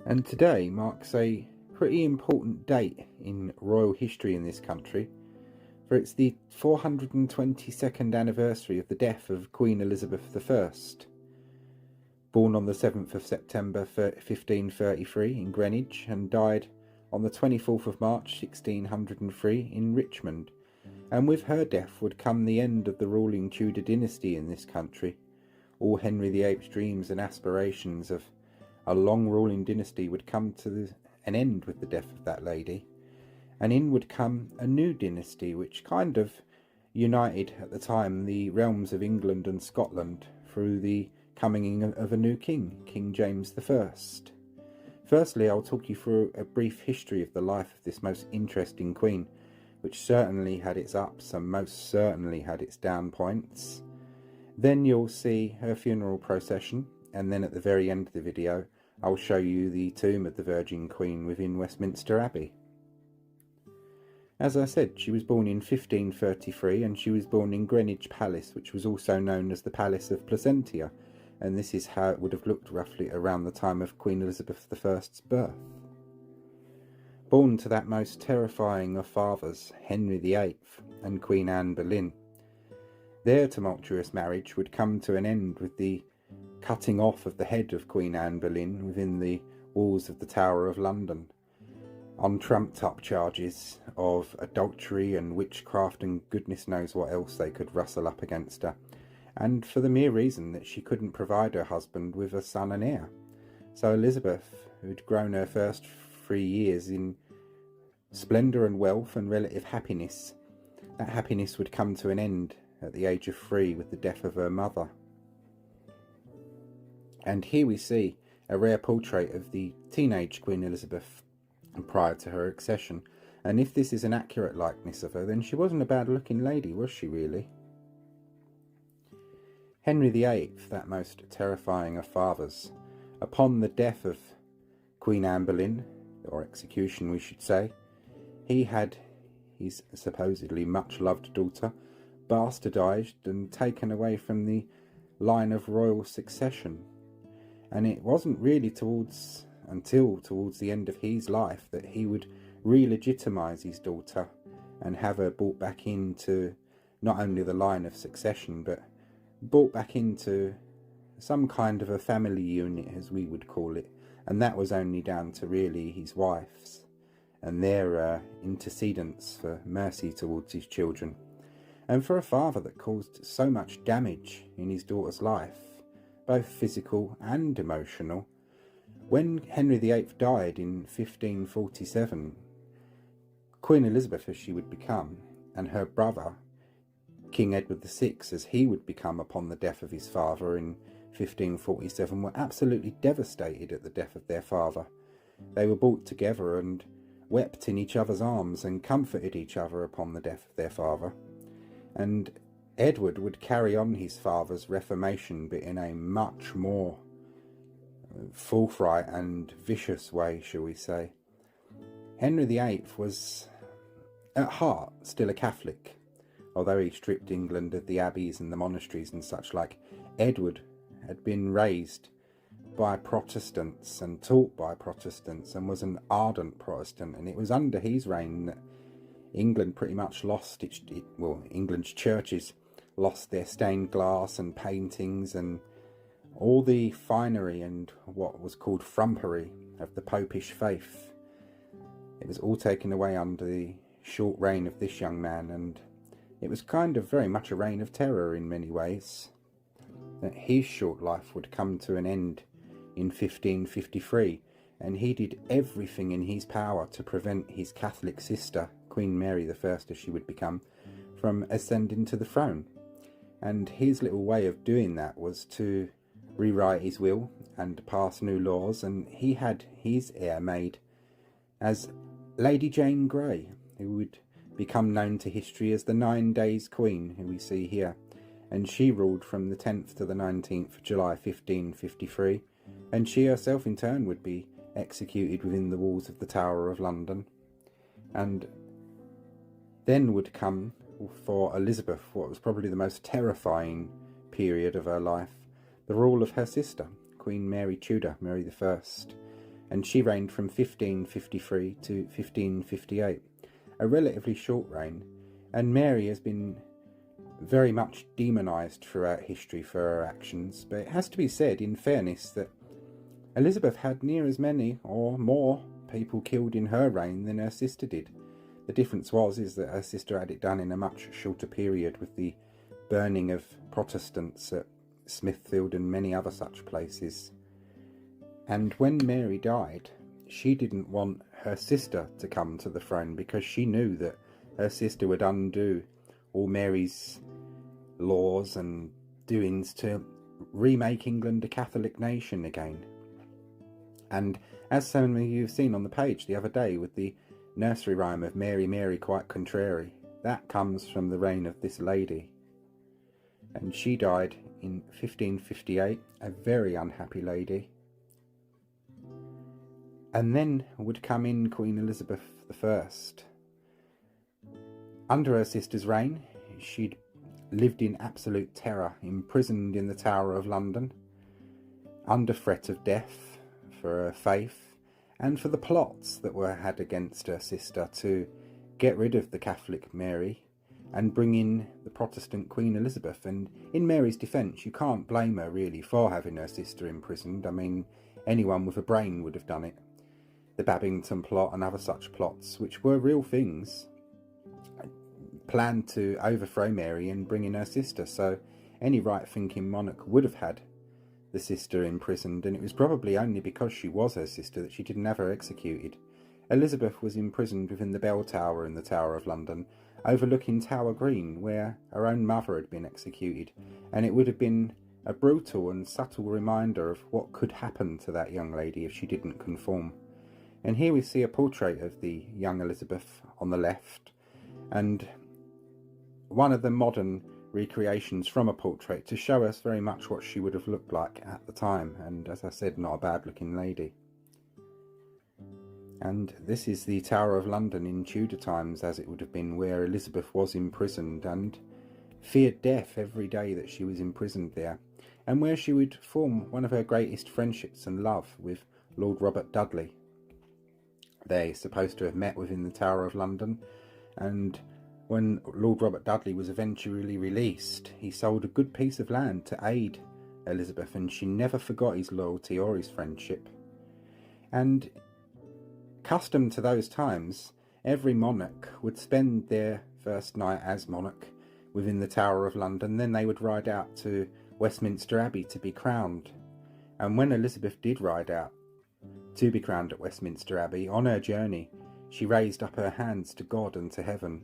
And today marks a pretty important date in royal history in this country, for it's the 422nd anniversary of the death of Queen Elizabeth I, born on the 7th of September 1533 in Greenwich and died on the 24th of March 1603 in Richmond. And with her death would come the end of the ruling Tudor dynasty in this country. All Henry VIII's dreams and aspirations of a long ruling dynasty would come to an end with the death of that lady, and in would come a new dynasty which kind of united at the time the realms of England and Scotland through the coming in of a new king, King James I. Firstly, I'll talk you through a brief history of the life of this most interesting queen, which certainly had its ups and most certainly had its down points. Then you'll see her funeral procession, and then at the very end of the video I'll show you the tomb of the Virgin Queen within Westminster Abbey. As I said, she was born in 1533 and she was born in Greenwich Palace, which was also known as the Palace of Placentia, and this is how it would have looked roughly around the time of Queen Elizabeth I's birth. Born to that most terrifying of fathers, Henry VIII and Queen Anne Boleyn. Their tumultuous marriage would come to an end with the cutting off of the head of Queen Anne Boleyn within the walls of the Tower of London, on trumped-up charges of adultery and witchcraft and goodness knows what else they could rustle up against her, and for the mere reason that she couldn't provide her husband with a son and heir. So Elizabeth, who'd grown her first 3 years in splendour and wealth and relative happiness, that happiness would come to an end at the age of 3 with the death of her mother. And here we see a rare portrait of the teenage Queen Elizabeth prior to her accession, and if this is an accurate likeness of her, then she wasn't a bad looking lady, was she really? Henry VIII, that most terrifying of fathers, upon the death of Queen Anne Boleyn, or execution we should say, he had his supposedly much loved daughter bastardized and taken away from the line of royal succession. And it wasn't really until towards the end of his life that he would re-legitimize his daughter and have her brought back into not only the line of succession, but brought back into some kind of a family unit, as we would call it. And that was only down to really his wives and their intercedence for mercy towards his children. And for a father that caused so much damage in his daughter's life, both physical and emotional, when Henry VIII died in 1547, Queen Elizabeth, as she would become, and her brother, King Edward VI, as he would become upon the death of his father in 1547, were absolutely devastated at the death of their father. They were brought together and wept in each other's arms and comforted each other upon the death of their father. And Edward would carry on his father's reformation, but in a much more forthright and vicious way, shall we say. Henry VIII was, at heart, still a Catholic, although he stripped England of the abbeys and the monasteries and such like. Edward had been raised by Protestants and taught by Protestants and was an ardent Protestant, and it was under his reign that England pretty much lost England's churches lost their stained glass and paintings and all the finery and what was called frumpery of the popish faith. It was all taken away under the short reign of this young man, and it was kind of very much a reign of terror in many ways. That his short life would come to an end in 1553, and he did everything in his power to prevent his Catholic sister, Queen Mary I, as she would become, from ascending to the throne. And his little way of doing that was to rewrite his will and pass new laws, and he had his heir made as Lady Jane Grey, who would become known to history as the 9 Days Queen, who we see here. And she ruled from the 10th to the 19th of July 1553, and she herself in turn would be executed within the walls of the Tower of London. And then would come for Elizabeth what was probably the most terrifying period of her life, the rule of her sister, Queen Mary Tudor, Mary I, and she reigned from 1553 to 1558, a relatively short reign, and Mary has been very much demonised throughout history for her actions, but it has to be said, in fairness, that Elizabeth had near as many or more people killed in her reign than her sister did. The difference is that her sister had it done in a much shorter period, with the burning of Protestants at Smithfield and many other such places. And when Mary died, she didn't want her sister to come to the throne, because she knew that her sister would undo all Mary's laws and doings to remake England a Catholic nation again. And as some of you have seen on the page the other day with the nursery rhyme of Mary, Mary, quite contrary, that comes from the reign of this lady. And she died in 1558, a very unhappy lady. And then would come in Queen Elizabeth I. Under her sister's reign, she'd lived in absolute terror, imprisoned in the Tower of London, under threat of death for her faith and for the plots that were had against her sister to get rid of the Catholic Mary and bring in the Protestant Queen Elizabeth. And in Mary's defence, you can't blame her really for having her sister imprisoned. I mean, anyone with a brain would have done it. The Babington plot and other such plots, which were real things, planned to overthrow Mary and bring in her sister, so any right-thinking monarch would have had the sister imprisoned, and it was probably only because she was her sister that she didn't have her executed. Elizabeth was imprisoned within the Bell Tower in the Tower of London, overlooking Tower Green, where her own mother had been executed, and it would have been a brutal and subtle reminder of what could happen to that young lady if she didn't conform. And here we see a portrait of the young Elizabeth on the left, and one of the modern recreations from a portrait to show us very much what she would have looked like at the time, and as I said, not a bad looking lady. And this is the Tower of London in Tudor times, as it would have been, where Elizabeth was imprisoned and feared death every day that she was imprisoned there, and where she would form one of her greatest friendships and love with Lord Robert Dudley. They're supposed to have met within the Tower of London, and when Lord Robert Dudley was eventually released, he sold a good piece of land to aid Elizabeth, and she never forgot his loyalty or his friendship. And custom to those times, every monarch would spend their first night as monarch within the Tower of London, then they would ride out to Westminster Abbey to be crowned. And when Elizabeth did ride out to be crowned at Westminster Abbey, on her journey, she raised up her hands to God and to heaven,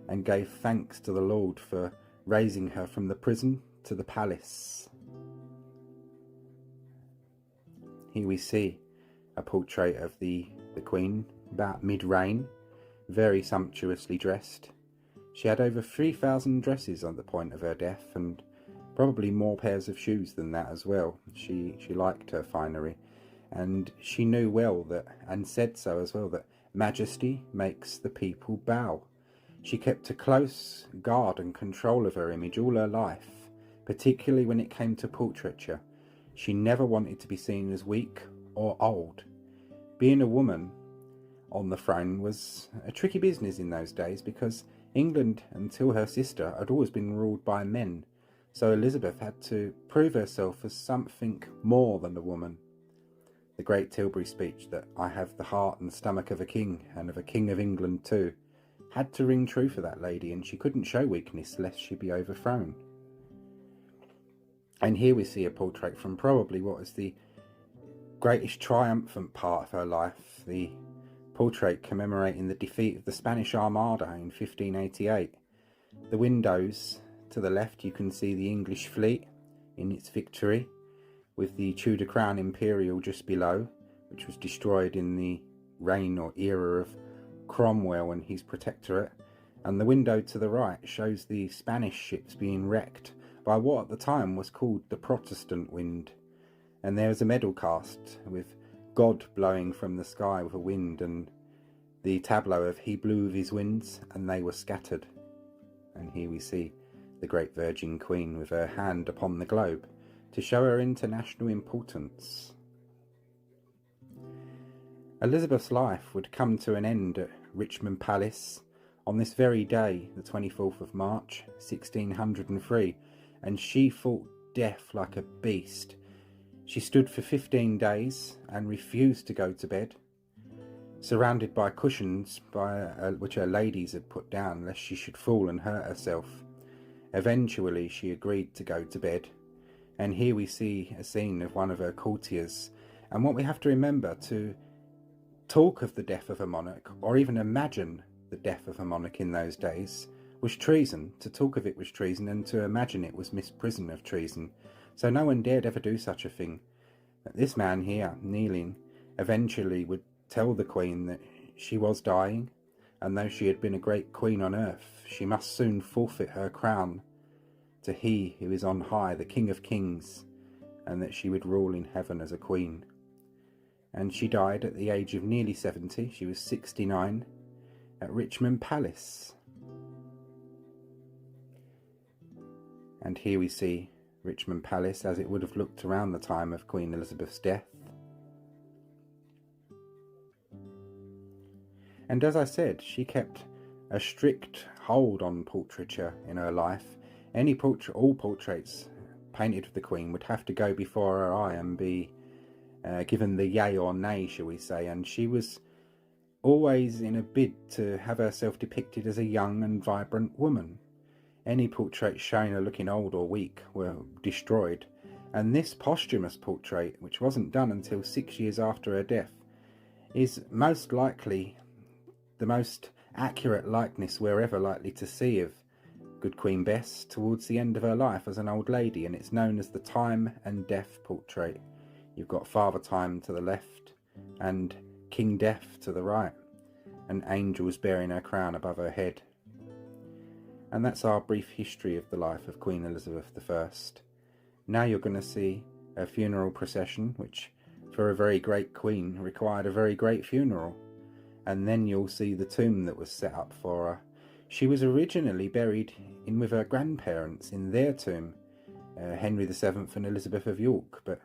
and gave thanks to the Lord for raising her from the prison to the palace. Here we see a portrait of the Queen, about mid-reign, very sumptuously dressed. She had over 3,000 dresses at the point of her death, and probably more pairs of shoes than that as well. She liked her finery, and she knew well that, and said so as well, that majesty makes the people bow. She kept a close guard and control of her image all her life, particularly when it came to portraiture. She never wanted to be seen as weak or old. Being a woman on the throne was a tricky business in those days, because England, until her sister, had always been ruled by men, so Elizabeth had to prove herself as something more than a woman. The great Tilbury speech that I have the heart and stomach of a king, and of a king of England too, had to ring true for that lady, and she couldn't show weakness lest she be overthrown. And here we see a portrait from probably what is the greatest triumphant part of her life, the portrait commemorating the defeat of the Spanish Armada in 1588. The windows to the left, you can see the English fleet in its victory, with the Tudor Crown Imperial just below, which was destroyed in the reign or era of Cromwell and his protectorate, and the window to the right shows the Spanish ships being wrecked by what at the time was called the Protestant wind. And there is a medal cast with God blowing from the sky with a wind, and the tableau of he blew with his winds and they were scattered. And here we see the great Virgin Queen with her hand upon the globe to show her international importance. Elizabeth's life would come to an end at Richmond Palace on this very day, the 24th of March, 1603, and she fought death like a beast. She stood for 15 days and refused to go to bed, surrounded by cushions which her ladies had put down lest she should fall and hurt herself. Eventually she agreed to go to bed, and here we see a scene of one of her courtiers. And what we have to remember, to talk of the death of a monarch, or even imagine the death of a monarch in those days, was treason. To talk of it was treason, and to imagine it was misprision of treason. So no one dared ever do such a thing. But this man here, kneeling, eventually would tell the Queen that she was dying, and though she had been a great queen on earth, she must soon forfeit her crown to He who is on high, the King of Kings, and that she would rule in heaven as a queen. And she died at the age of nearly 70. She was 69 at Richmond Palace. And here we see Richmond Palace as it would have looked around the time of Queen Elizabeth's death. And as I said, she kept a strict hold on portraiture in her life. All portraits painted of the Queen would have to go before her eye and be given the yay or nay, shall we say, and she was always in a bid to have herself depicted as a young and vibrant woman. Any portraits showing her looking old or weak were destroyed, and this posthumous portrait, which wasn't done until 6 years after her death, is most likely the most accurate likeness we're ever likely to see of good Queen Bess towards the end of her life as an old lady, and it's known as the Time and Death portrait. You've got Father Time to the left and King Death to the right, and angels bearing her crown above her head. And that's our brief history of the life of Queen Elizabeth I. Now you're going to see a funeral procession, which for a very great queen required a very great funeral. And then you'll see the tomb that was set up for her. She was originally buried in with her grandparents in their tomb, Henry VII and Elizabeth of York, but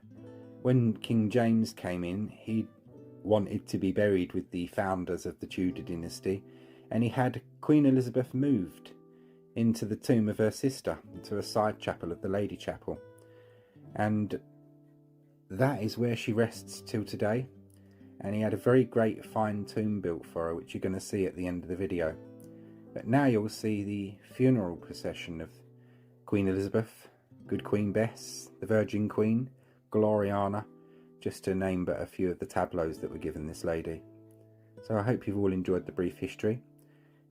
when King James came in, he wanted to be buried with the founders of the Tudor dynasty, and he had Queen Elizabeth moved into the tomb of her sister, into a side chapel of the Lady Chapel. And that is where she rests till today. And he had a very great fine tomb built for her, which you're going to see at the end of the video. But now you'll see the funeral procession of Queen Elizabeth, good Queen Bess, the Virgin Queen, Gloriana, just to name but a few of the tableaus that were given this lady. So I hope you've all enjoyed the brief history.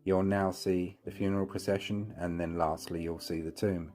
You'll now see the funeral procession, and then lastly you'll see the tomb.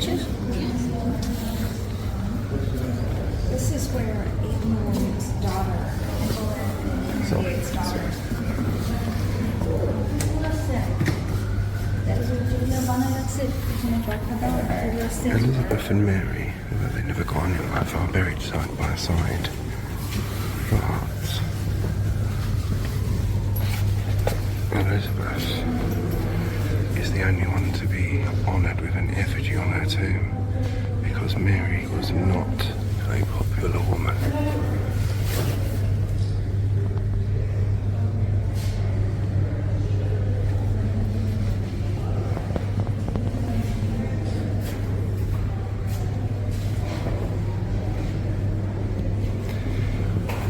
pictures? This is where England's daughter, England's daughter. Elizabeth and Mary, although they never got on in life, are buried side by side. But Elizabeth is the only one to be honoured with an effigy on her tomb, because Mary was not a popular woman.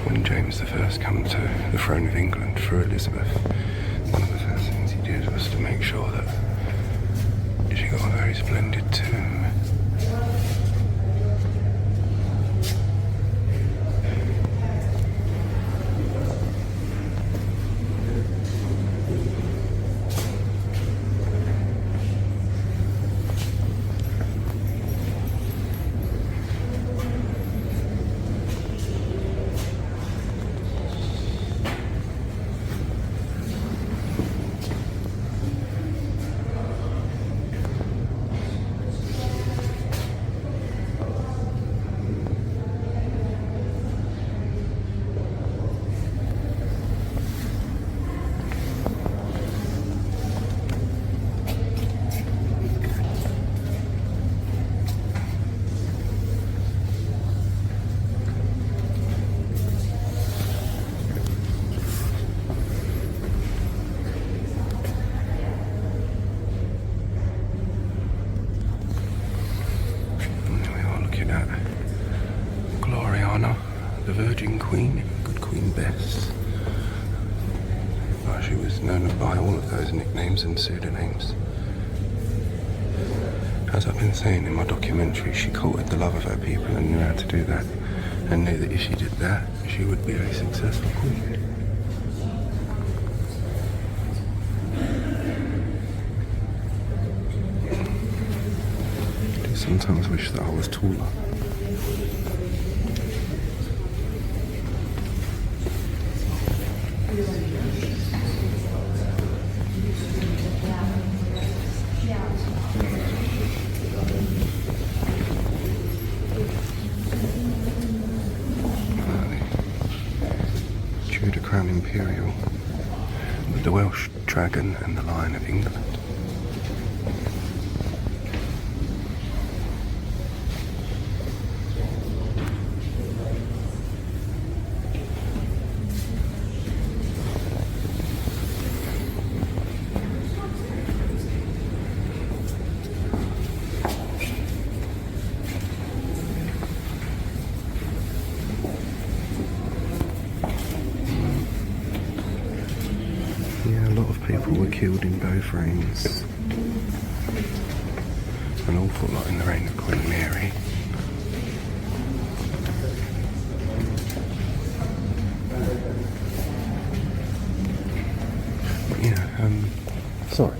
When James I came to the throne of England through Elizabeth, one of the first things he did was to make sure that she got a very splendid tomb. The Virgin Queen, Good Queen Bess. She was known by all of those nicknames and pseudonyms. As I've been saying in my documentary, she courted the love of her people and knew how to do that, and knew that if she did that, she would be a successful queen. I do sometimes wish that I was taller. Tudor Crown Imperial with the Welsh Dragon and the Lion of England. Yeah, a lot of people were killed in both reigns. An awful lot in the reign of Queen Mary. But yeah, sorry.